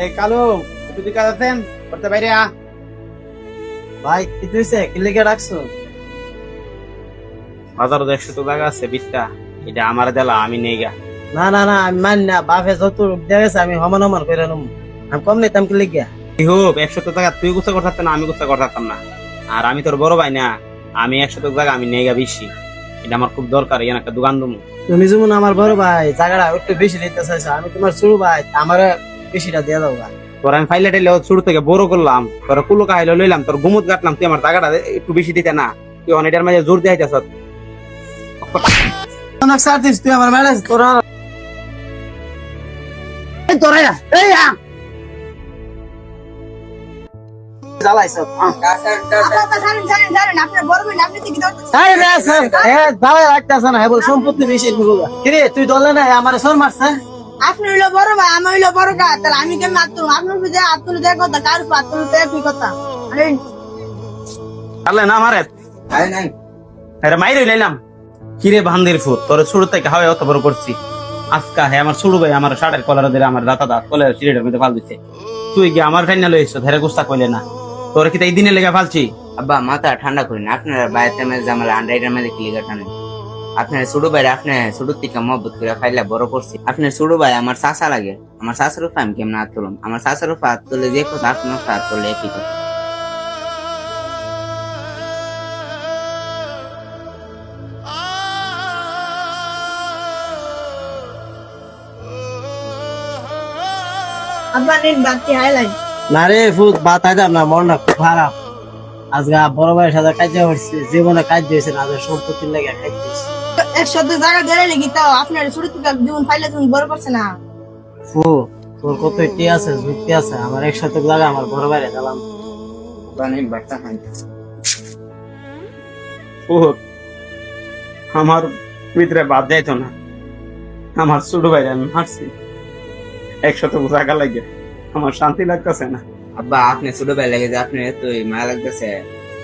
এই কালু একটু দিকে আছেন করতে বাইরে ভাই কি হইছে কি লিখে রাখছো? বাজার 100 তো জায়গা আছে 20টা, এটা আমার দেলা আমি নেই গা। না না না আমি মান না, বাপে যত রূপ দেখেছে আমি সমান সমান করে নেব। আমি কম নিতাম কি লিখে? কি হোক 100 টাকা তুই গুছা করতে না, আমি গুছা করতাম না। আর আমি তোর বড় ভাই না, আমি 100 জায়গা আমি নেই গা বেশি, এটা আমার খুব দরকার। এখানে একটা দোকান দেবো। তুমি যেমন আমার বড় ভাই জায়গাটা একটু বেশি নিতে চাইছো, আমি তোমার ছোট ভাই, আমার বেশিটা দিয়ে দাও। তোর আমি ফাইলে টাইলে শুরু থেকে বড় করলাম, তোর কুলো কাহিল লইলাম, তোর গুমুত কাটলাম, তুই আমার টাকাটা একটু বেশি দিতে না? তুই অনেকটার মাঝে জোর দিয়ে আইতাছ। অনেক সার্ভিস তুই আমার ম্যানেজ তোরা তোরা এই জ্বালাইছ। সম্পত্তি বেশি কিরে তুই দলে না আমার সর মারছে। আপনি হইলো বড় ভাই, আমি হইলো বড় কা, তাহলে আমি কেমন আত্মুল? আপনার বুঝে আত্মুল দেয় কথা, কার আত্মুল দেয় কি কথা? আরে না মারে আরে মাইরে লাইলাম। কিরে ভান্দির ফুট, তোর শুরু থেকে হাওয়ায় অত বড় করছি। আজকা হ্যাঁ আমার ছোট ভাই আমার শার্টের কলার ধরে আমার দাঁতা দাঁত কলার সিলেটের মধ্যে ফাল দিচ্ছে। তুই কি আমার ফাইনাল হয়েছো ধরে গুস্তা কইলে না? তোর কি এই দিনে লেগে ফালছি? আব্বা মাথা ঠান্ডা করেন, আপনারা বাইরে মেজে আমার আন্ডাইটার মেজে ক্লিকার টানেন। আপনার ছোট ভাই আপনি ছোট থেকে মহব্বত করে খাইলে বড় করছি। আপনার ছোট ভাই আমার চাচা লাগে, আমার চাচার উপর আমি কেমন হাত তুলুম? আমার চাচার উপর হাত তুলে যে কথা, আপনার উপর হাত তুললে একই কথা। আব্বা নিন বাতি হাইলাইট। না রে ফুট বাত আইতাম না, মনটা খুব খারাপ। আজকে বড় ভাইয়ের সাথে কাজ হচ্ছে, জীবনে কাজ হয়েছে না, সম্পত্তির লেগে কাজ হয়েছে। 100 জায়গা দেড়ে লেগে তাও আপনার ছোট থেকে জীবন ফাইলে তুমি বড় করছে না। ফু তোর কত টি আছে যুক্তি আছে, আমার 100 জায়গা আমার বড় ভাইরে দিলাম। আমার ভিতরে বাদ যাইতো না, আমার ছোট ভাই আমি মারছি 100 জায়গা লাগে, আমার শান্তি লাগতেছে না। আব্বা আপনি ছোট ভাই লাগে যে আপনি এত মায়া লাগতেছে,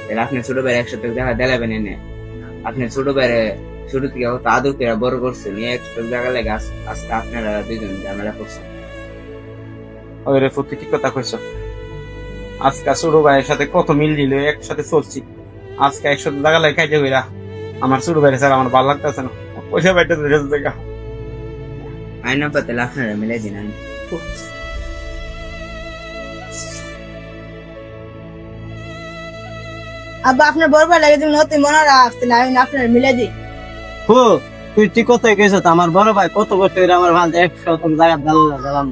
তাহলে আপনি ছোট ভাই 100 দেখা দেলাবেন এনে। আপনি ছোট ভাইরে ছোট থেকে হয়তো আদর করে বড় করছেন, 100 জায়গা লাগে আজকে আপনারা দুজন ঝামেলা করছেন। ওই রে ফুটি ঠিক কথা কইছ। আজকে ছোট ভাইয়ের সাথে কত মিল দিল, একসাথে চলছি। আজকে 100 জায়গা লাগে খাইতে হইরা আমার ছোট ভাইয়ের স্যার আমার ভালো লাগতেছে না। পয়সা পাইতে জায়গা আইনা পাতালে আপনারা মিলে দিন। আব্বা আপনার বড় ভাই লাগে তুমি হতে মনে রাখছেন, আমি আপনার মিলে দিই। ফু তুই ঠিক কথাই কইছ, আমার বড় ভাই কত করতে আমার ভাল 100 জায়গা দিলাম।